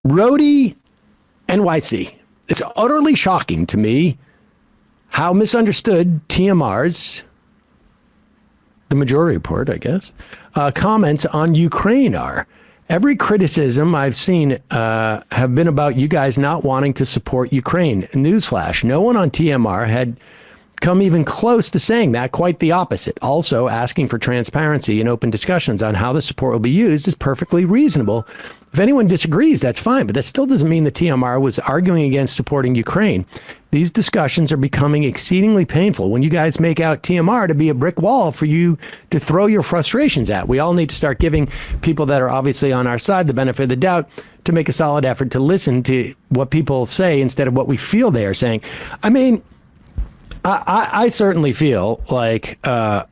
Roadie NYC. It's utterly shocking to me how misunderstood TMR's, the majority report, I guess, comments on Ukraine are. Every criticism I've seen have been about you guys not wanting to support Ukraine. Newsflash, no one on TMR had come even close to saying that, quite the opposite. Also, asking for transparency and open discussions on how the support will be used is perfectly reasonable. If anyone disagrees, that's fine, but that still doesn't mean the TMR was arguing against supporting Ukraine. These discussions are becoming exceedingly painful when you guys make out TMR to be a brick wall for you to throw your frustrations at. We all need to start giving people that are obviously on our side the benefit of the doubt to make a solid effort to listen to what people say instead of what we feel they are saying. I mean, I certainly feel like I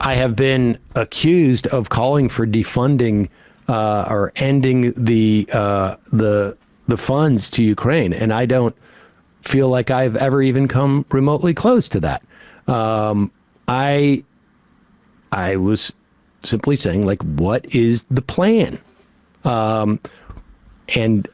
have been accused of calling for defunding or ending the funds to Ukraine, and I don't feel like I've ever even come remotely close to that. I was simply saying, like, what is the plan? And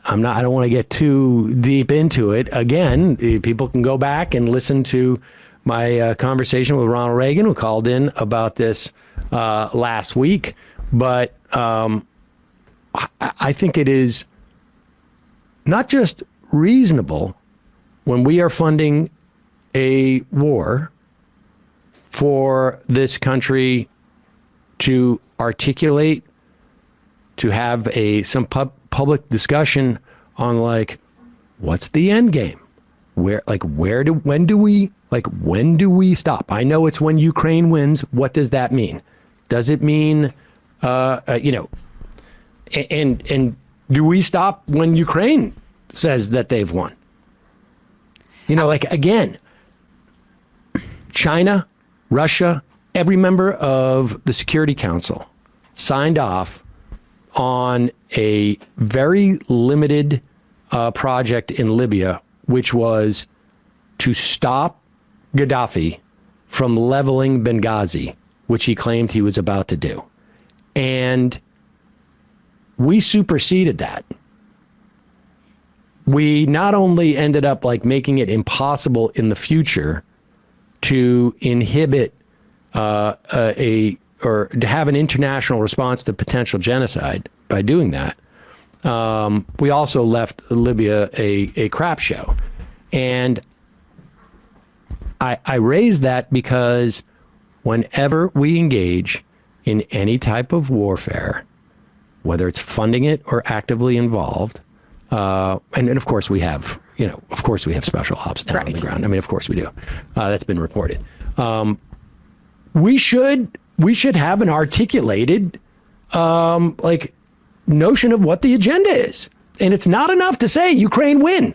I don't want to get too deep into it. Again, people can go back and listen to my conversation with Ronald Raygyn, who called in about this last week. But I think it is not just reasonable when we are funding a war for this country to articulate, to have some public discussion on, like, what's the end game? When do we stop? I know it's when Ukraine wins. What does that mean? Does it mean, and do we stop when Ukraine says that they've won? Again, China, Russia, every member of the Security Council signed off on a very limited project in Libya, which was to stop Gaddafi from leveling Benghazi, which he claimed he was about to do. And we superseded that. We not only ended up making it impossible in the future to inhibit or to have an international response to potential genocide by doing that, we also left Libya a crap show. And I raise that because whenever we engage in any type of warfare, whether it's funding it or actively involved, and of course we have, special ops down on the ground. I mean, of course we do. That's been reported. We should have an articulated, notion of what the agenda is. And it's not enough to say Ukraine win,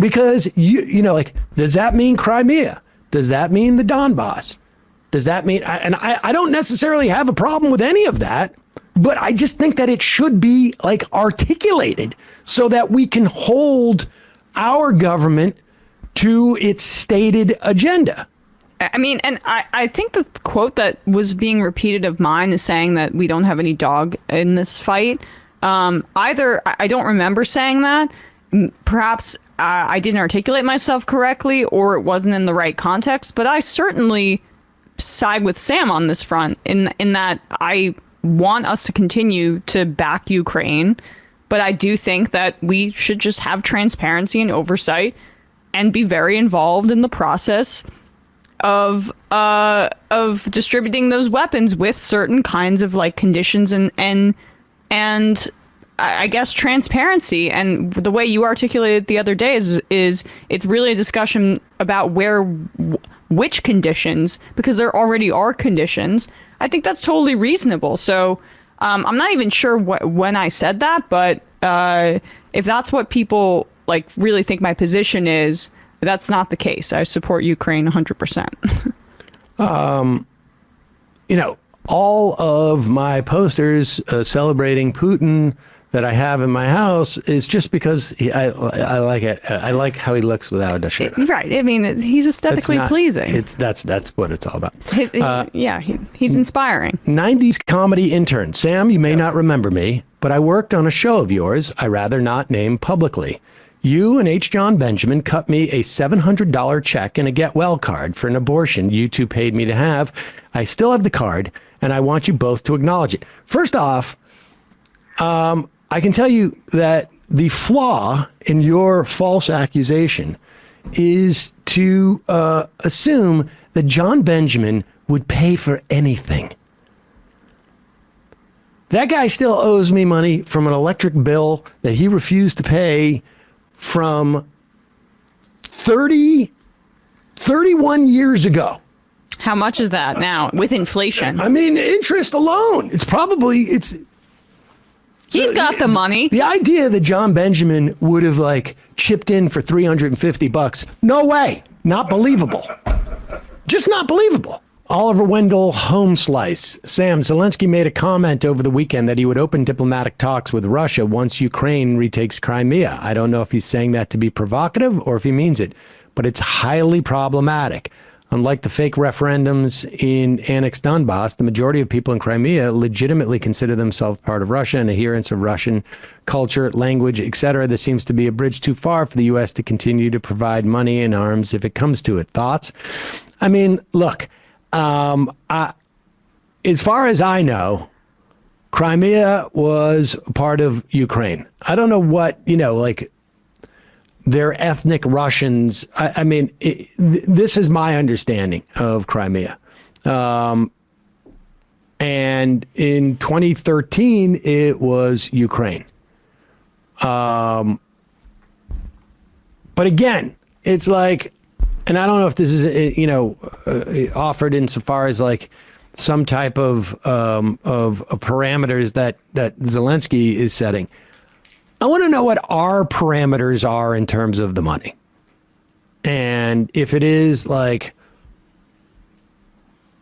because does that mean Crimea? Does that mean the Donbass? Does that mean, I don't necessarily have a problem with any of that, but I just think that it should be articulated so that we can hold our government to its stated agenda. I mean, and I think the quote that was being repeated of mine is saying that we don't have any dog in this fight. Either I don't remember saying that. Perhaps I didn't articulate myself correctly, or it wasn't in the right context. But I certainly side with Sam on this front in that I want us to continue to back Ukraine. But I do think that we should just have transparency and oversight and be very involved in the process of distributing those weapons with certain kinds of conditions and I guess transparency. And the way you articulated the other day is it's really a discussion about which conditions, because there already are conditions. I think that's totally reasonable. So I'm not even sure when I said that, but if that's what people really think my position is, that's not the case. I support Ukraine 100%. All of my posters celebrating Putin that I have in my house is just because I like it. I like how he looks without a shirt on. Right. I mean, he's aesthetically pleasing. That's what it's all about. He's inspiring. 90s comedy intern. Sam, you may not remember me, but I worked on a show of yours I rather not name publicly. You and H. John Benjamin cut me a $700 check and a get well card for an abortion you two paid me to have. I still have the card, and I want you both to acknowledge it. First off, I can tell you that the flaw in your false accusation is to assume that John Benjamin would pay for anything. That guy still owes me money from an electric bill that he refused to pay from 31 years ago. How much is that now with inflation? I mean, interest alone. He's got the money. The idea that John Benjamin would have chipped in for $350, no way. Not believable. Just not believable. Oliver Wendell Home Slice. Sam, Zelensky made a comment over the weekend that he would open diplomatic talks with Russia once Ukraine retakes Crimea. I don't know if he's saying that to be provocative or if he means it, but it's highly problematic. Unlike the fake referendums in annexed Donbass, the majority of people in Crimea legitimately consider themselves part of Russia and adherents of Russian culture, language, etc. This seems to be a bridge too far for the U.S. to continue to provide money and arms if it comes to it. Thoughts? I mean, look, as far as I know, Crimea was part of Ukraine. I don't know what, they're ethnic Russians. I mean, this is my understanding of Crimea. And in 2013, it was Ukraine. But again, it's and I don't know if this is, offered insofar as some type of parameters that Zelensky is setting. I want to know what our parameters are in terms of the money. And if it is we're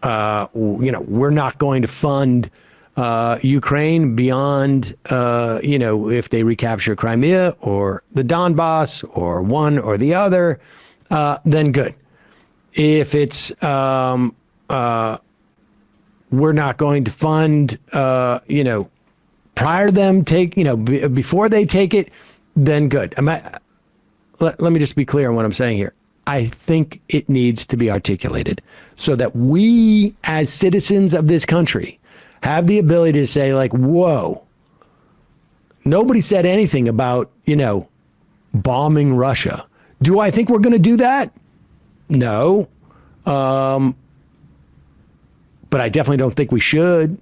not going to fund Ukraine beyond, if they recapture Crimea or the Donbass or one or the other, then good. If it's, we're not going to fund, prior to them before they take it, then good. Let me just be clear on what I'm saying here. I think it needs to be articulated so that we, as citizens of this country, have the ability to say whoa, nobody said anything about, bombing Russia. Do I think we're going to do that? No. But I definitely don't think we should.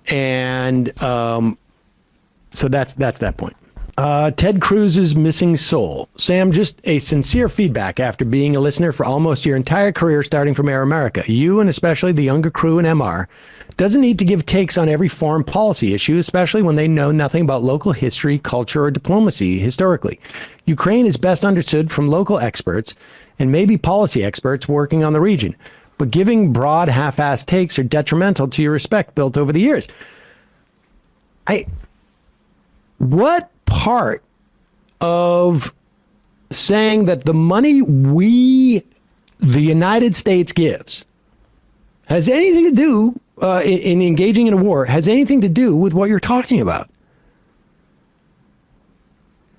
And so that's that point. Ted Cruz's missing soul. Sam, just a sincere feedback after being a listener for almost your entire career, starting from Air America. You, and especially the younger crew in MR, doesn't need to give takes on every foreign policy issue, especially when they know nothing about local history, culture, or diplomacy historically. Ukraine is best understood from local experts and maybe policy experts working on the region. But giving broad, half-assed takes are detrimental to your respect built over the years. What part of saying that the money the United States gives, has anything to do, in engaging in a war, has anything to do with what you're talking about?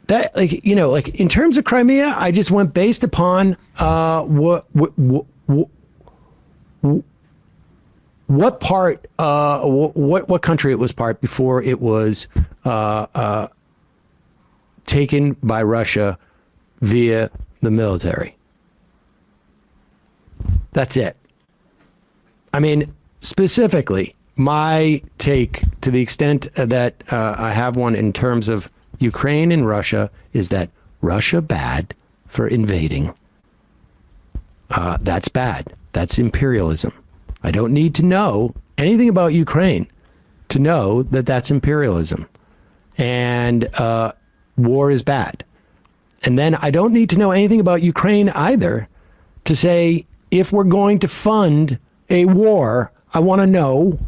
That, in terms of Crimea, I just went based upon what part, what country it was part before it was taken by Russia via the military. That's it. I mean, specifically, my take, to the extent that I have one in terms of Ukraine and Russia, is that Russia bad for invading. That's bad. That's imperialism. I don't need to know anything about Ukraine to know that that's imperialism. And war is bad. And then I don't need to know anything about Ukraine either to say, if we're going to fund a war, I want to know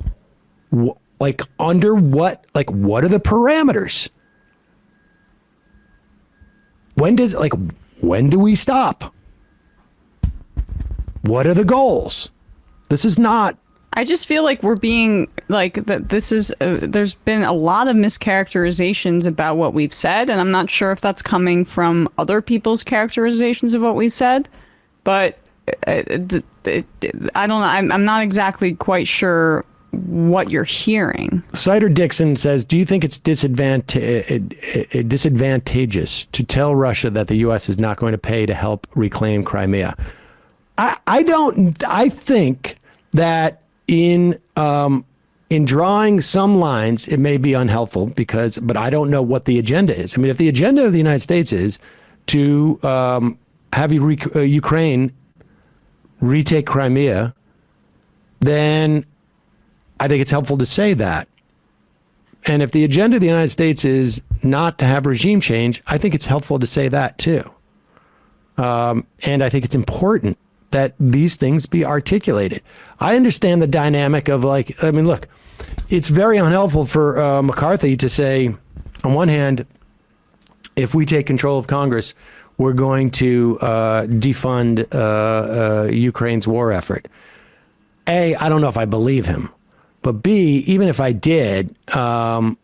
Like under what are the parameters? When do we stop? What are the goals? This is not. I just feel like we're being like that. This is there's been a lot of mischaracterizations about what we've said, and I'm not sure if that's coming from other people's characterizations of what we said. But I don't know. I'm not exactly quite sure what you're hearing. Cider Dixon says, do you think it's disadvantageous to tell Russia that the U.S. is not going to pay to help reclaim Crimea? I don't. I think that in drawing some lines, it may be unhelpful but I don't know what the agenda is. I mean, if the agenda of the United States is to have Ukraine retake Crimea, then I think it's helpful to say that. And if the agenda of the United States is not to have regime change, I think it's helpful to say that too. And I think it's important that these things be articulated. I understand the dynamic of look, it's very unhelpful for McCarthy to say, on one hand, if we take control of Congress, we're going to defund Ukraine's war effort. A, I don't know if I believe him. But B, even if I did, I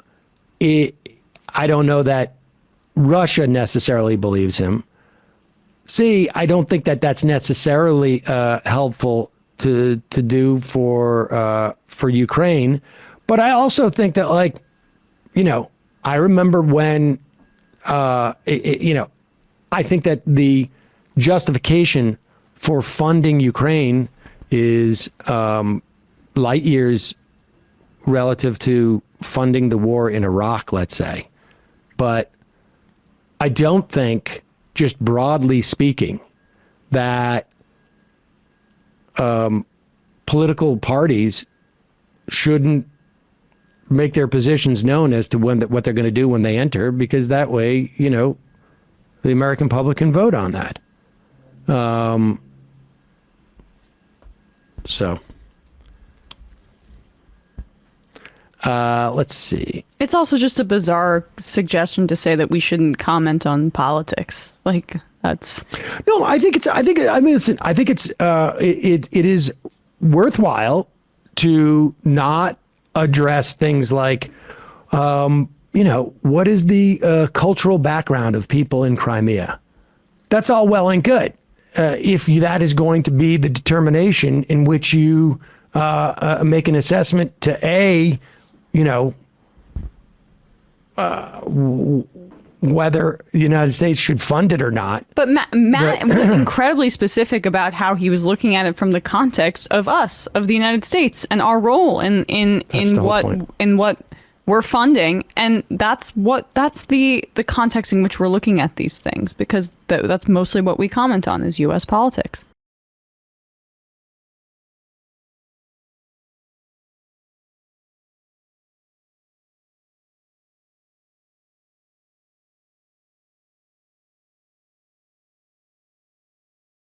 don't know that Russia necessarily believes him. C, I don't think that that's necessarily helpful to do for Ukraine. But I also think that, I remember when, I think that the justification for funding Ukraine is light years relative to funding the war in Iraq, let's say. But I don't think, just broadly speaking, that political parties shouldn't make their positions known as to what they're going to do when they enter, because that way, the American public can vote on that. Let's see. It's also just a bizarre suggestion to say that we shouldn't comment on politics. That's no. It is worthwhile to not address things like, what is the cultural background of people in Crimea? That's all well and good. If that is going to be the determination in which you make an assessment to whether the United States should fund it or not. But Matt was incredibly specific about how he was looking at it from the context of us, of the United States, and our role in what we're funding, and that's the context in which we're looking at these things, because that's mostly what we comment on is U.S. politics.